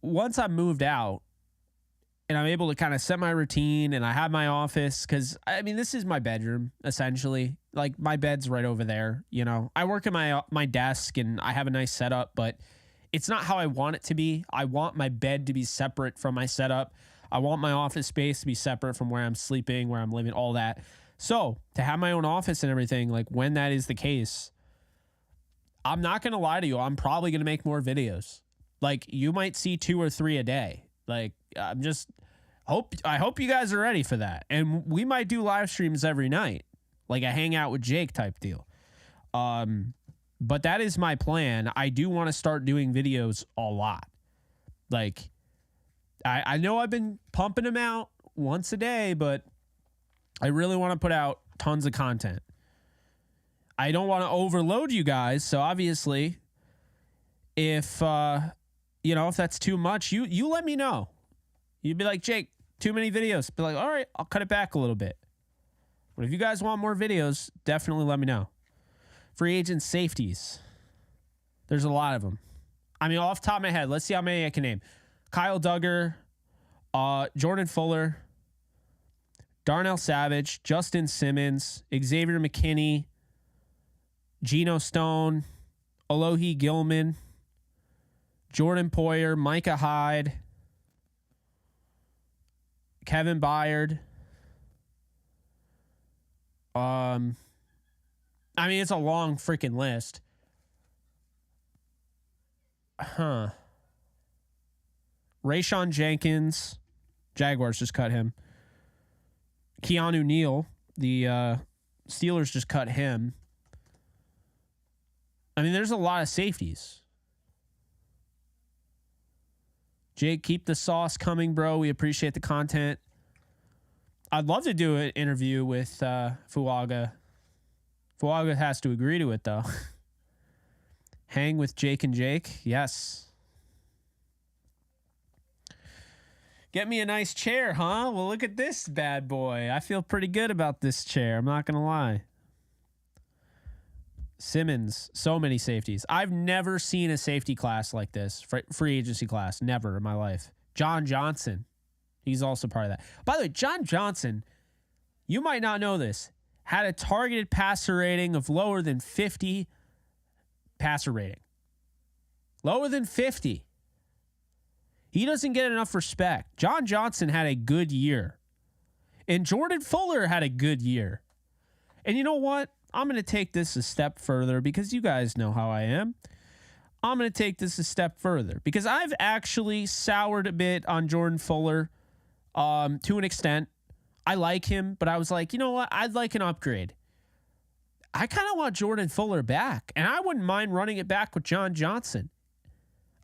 once I moved out and I'm able to kind of set my routine and I have my office, because I mean, this is my bedroom essentially. Like my bed's right over there. I work at my desk and I have a nice setup, but it's not how I want it to be. I want my bed to be separate from my setup. I want my office space to be separate from where I'm sleeping, where I'm living, all that. So to have my own office and everything, like when that is the case, I'm not going to lie to you. I'm probably going to make more videos. Like you might see 2 or 3 a day. Like I hope you guys are ready for that. And we might do live streams every night, like a hangout with Jake type deal. But that is my plan. I do want to start doing videos a lot. Like I know I've been pumping them out once a day, but I really want to put out tons of content. I don't want to overload you guys. So obviously, if that's too much, you let me know. You'd be like, Jake, too many videos. Be like, all right, I'll cut it back a little bit. But if you guys want more videos, definitely let me know. Free agent safeties. There's a lot of them. I mean, off the top of my head, let's see how many I can name. Kyle Duggar, Jordan Fuller, Darnell Savage, Justin Simmons, Xavier McKinney, Geno Stone, Alohi Gilman, Jordan Poyer, Micah Hyde, Kevin Byard. I mean, it's a long freaking list. Rayshawn Jenkins, Jaguars just cut him. Keanu Neal, the Steelers just cut him. I mean, there's a lot of safeties. Jake, keep the sauce coming, bro. We appreciate the content. I'd love to do an interview with Fuaga Fuaga has to agree to it, though. Hang with Jake and Jake? Yes. Get me a nice chair, huh? Well, look at this bad boy. I feel pretty good about this chair. I'm not going to lie. Simmons, so many safeties. I've never seen a safety class like this, free agency class. Never in my life. John Johnson. He's also part of that. By the way, John Johnson, you might not know this, had a targeted passer rating of lower than 50 passer rating. Lower than 50. He doesn't get enough respect. John Johnson had a good year. And Jordan Fuller had a good year. And you know what? I'm going to take this a step further because you guys know how I am. I'm going to take this a step further because I've actually soured a bit on Jordan Fuller to an extent. I like him, but I was like, you know what? I'd like an upgrade. I kind of want Jordan Fuller back, and I wouldn't mind running it back with John Johnson.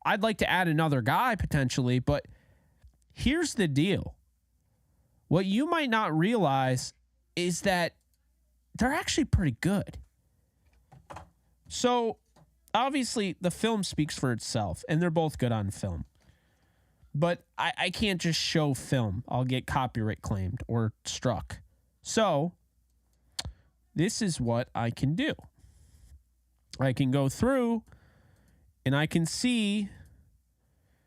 I'd like to add another guy potentially, but here's the deal. What you might not realize is that they're actually pretty good. So, obviously, the film speaks for itself, and they're both good on film. But I can't just show film. I'll get copyright claimed or struck. So, this is what I can do. I can go through, and I can see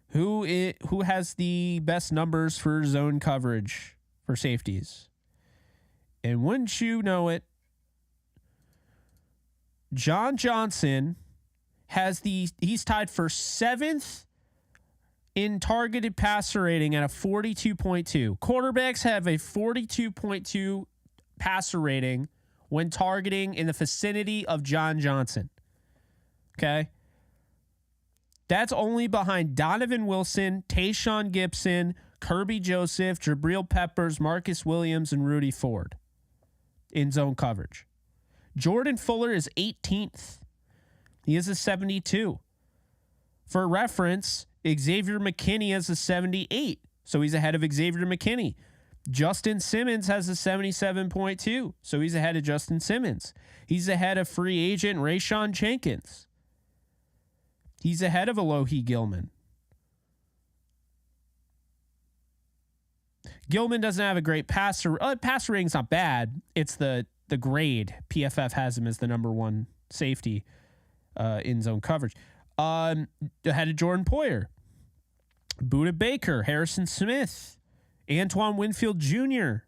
who has the best numbers for zone coverage for safeties. And wouldn't you know it, John Johnson he's tied for 7th in targeted passer rating at a 42.2. Quarterbacks have a 42.2 passer rating when targeting in the vicinity of John Johnson. Okay? That's only behind Donovan Wilson, Tayshaun Gibson, Kirby Joseph, Jabril Peppers, Marcus Williams, and Rudy Ford in zone coverage. Jordan Fuller is 18th. He is a 72. For reference, Xavier McKinney has a 78, so he's ahead of Xavier McKinney. Justin Simmons has a 77.2, so he's ahead of Justin Simmons. He's ahead of free agent Rayshawn Jenkins. He's ahead of Alohi Gilman. Gilman doesn't have a great passer. Passer rating's not bad. It's the grade. PFF has him as the number one safety in zone coverage. Ahead of Jordan Poyer. Budda Baker, Harrison Smith, Antoine Winfield Jr.,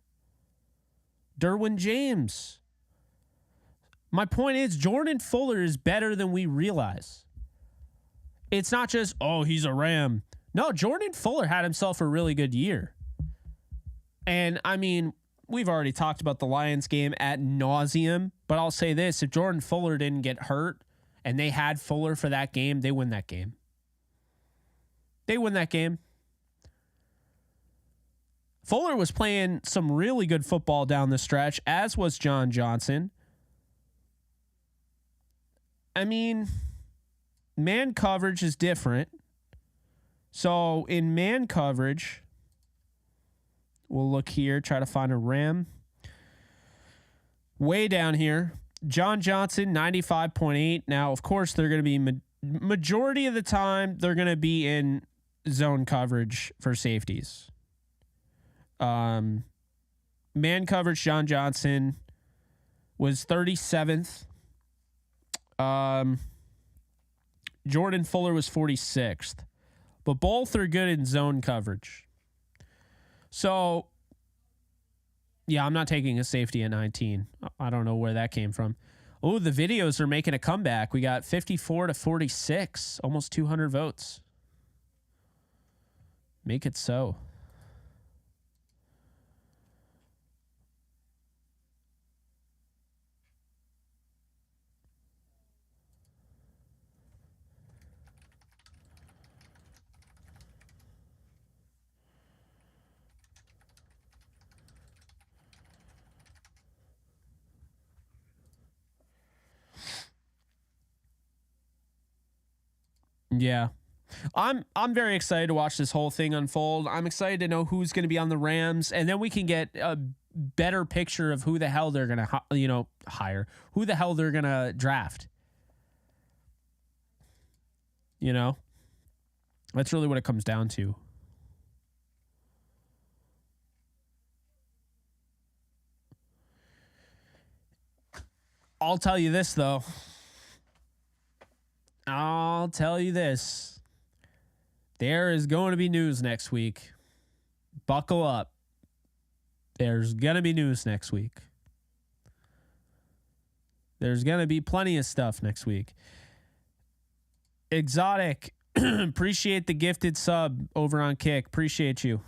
Derwin James. My point is, Jordan Fuller is better than we realize. It's not just, oh, he's a Ram. No, Jordan Fuller had himself a really good year. And, I mean, we've already talked about the Lions game ad nauseum, but I'll say this. If Jordan Fuller didn't get hurt and they had Fuller for that game, they win that game. They win that game. Fuller was playing some really good football down the stretch, as was John Johnson. I mean, man coverage is different. So in man coverage, we'll look here, try to find a Ram. Way down here, John Johnson, 95.8. Now, of course, they're going to be majority of the time, they're going to be in zone coverage for safeties. Man coverage, John Johnson was 37th. Jordan Fuller was 46th. But both are good in zone coverage. So, yeah, I'm not taking a safety at 19. I don't know where that came from. Oh, the videos are making a comeback. We got 54 to 46, almost 200 votes. Make it so. Yeah. I'm very excited to watch this whole thing unfold. I'm excited to know who's going to be on the Rams, and then we can get better picture of who the hell they're going to, hire, who the hell they're going to draft. That's really what it comes down to. I'll tell you this, though. I'll tell you this. There is going to be news next week. Buckle up. There's going to be news next week. There's going to be plenty of stuff next week. Exotic, appreciate the gifted sub over on Kick. Appreciate you.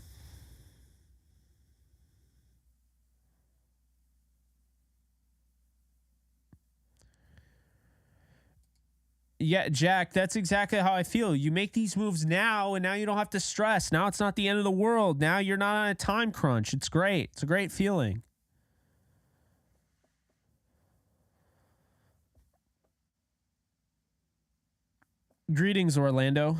Yeah, Jack, that's exactly how I feel. You make these moves now, and now you don't have to stress. Now it's not the end of the world. Now you're not on a time crunch. It's great. It's a great feeling. Greetings, Orlando.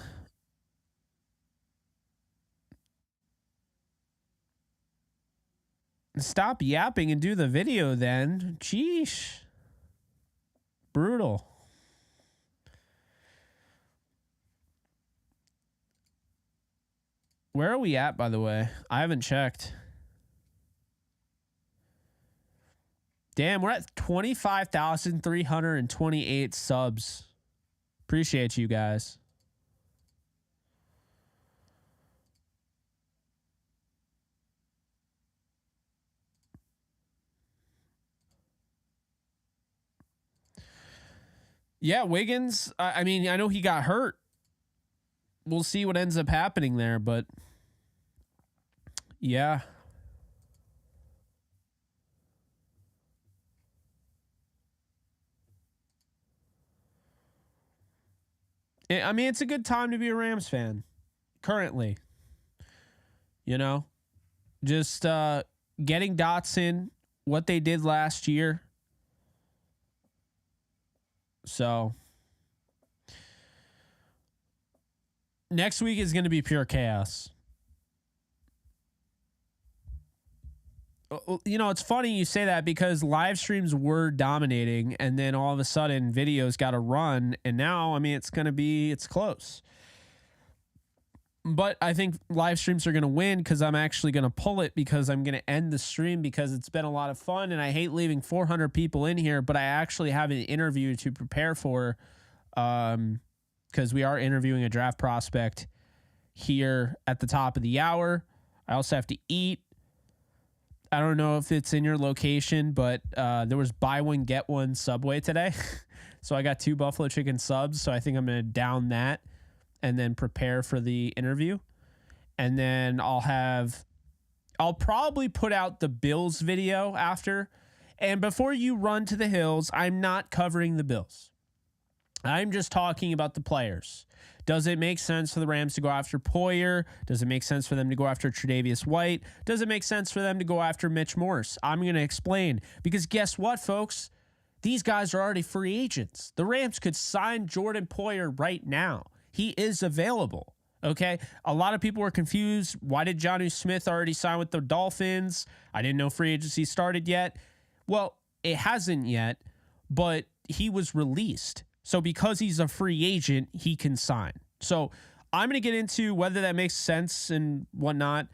Stop yapping and do the video then. Sheesh. Brutal. Where are we at, by the way? I haven't checked. Damn, we're at 25,328 subs. Appreciate you guys. Yeah, Wiggins, I mean, I know he got hurt. We'll see what ends up happening there, but yeah. I mean, it's a good time to be a Rams fan currently. Just getting Dotson, what they did last year. So next week is going to be pure chaos. It's funny you say that because live streams were dominating, and then all of a sudden videos got to run, and now, I mean, it's close. But I think live streams are going to win because I'm actually going to pull it, because I'm going to end the stream because it's been a lot of fun, and I hate leaving 400 people in here, but I actually have an interview to prepare for, because we are interviewing a draft prospect here at the top of the hour. I also have to eat. I don't know if it's in your location, but there was buy one, get one Subway today. So I got 2 buffalo chicken subs. So I think I'm going to down that and then prepare for the interview. And then I'll probably put out the Bills video after. And before you run to the hills, I'm not covering the Bills. I'm just talking about the players. Does it make sense for the Rams to go after Poyer? Does it make sense for them to go after Tre'Davious White? Does it make sense for them to go after Mitch Morse? I'm going to explain, because guess what, folks? These guys are already free agents. The Rams could sign Jordan Poyer right now. He is available. Okay. A lot of people were confused. Why did Jonnu Smith already sign with the Dolphins? I didn't know free agency started yet. Well, it hasn't yet, but he was released. So because he's a free agent, he can sign. So I'm going to get into whether that makes sense and whatnot.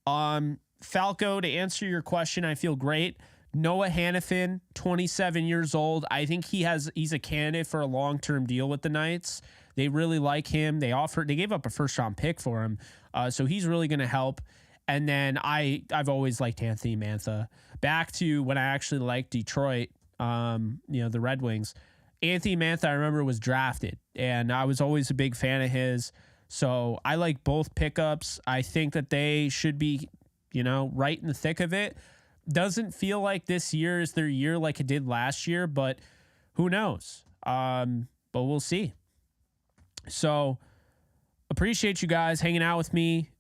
Falco, to answer your question, I feel great. Noah Hannafin, 27 years old. I think he's a candidate for a long-term deal with the Knights. They really like him. They gave up a first-round pick for him. So he's really going to help. And then I've always liked Anthony Mantha. Back to when I actually liked Detroit, the Red Wings. Anthony Mantha, I remember, was drafted, and I was always a big fan of his. So I like both pickups. I think that they should be, right in the thick of it. Doesn't feel like this year is their year like it did last year, but who knows? But we'll see. So appreciate you guys hanging out with me.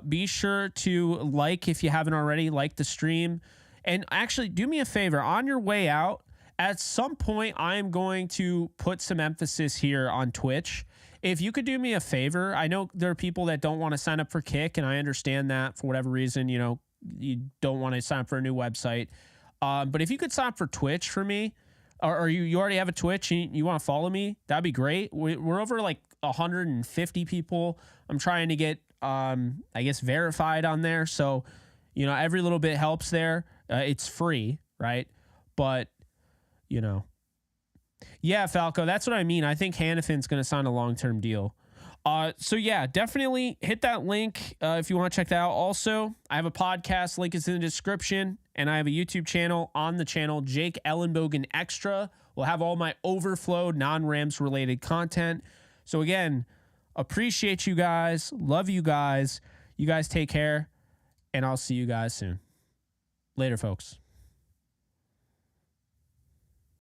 Be sure to if you haven't already, like the stream. And actually, do me a favor. On your way out, at some point, I am going to put some emphasis here on Twitch. If you could do me a favor, I know there are people that don't want to sign up for Kick, and I understand that for whatever reason, you don't want to sign up for a new website. But if you could sign up for Twitch for me, or you already have a Twitch and you want to follow me, that'd be great. We're over like 150 people. I'm trying to get, I guess, verified on there. So, every little bit helps there. It's free, right? But, yeah, Falco, that's what I mean. I think Hannafin's going to sign a long-term deal. So yeah, definitely hit that link if you want to check that out. Also, I have a podcast, link is in the description, and I have a YouTube channel on the channel, Jake Ellenbogen Extra. We'll have all my overflow, non-Rams related content. So again, appreciate you guys, love you guys. You guys take care, and I'll see you guys soon. Later, folks.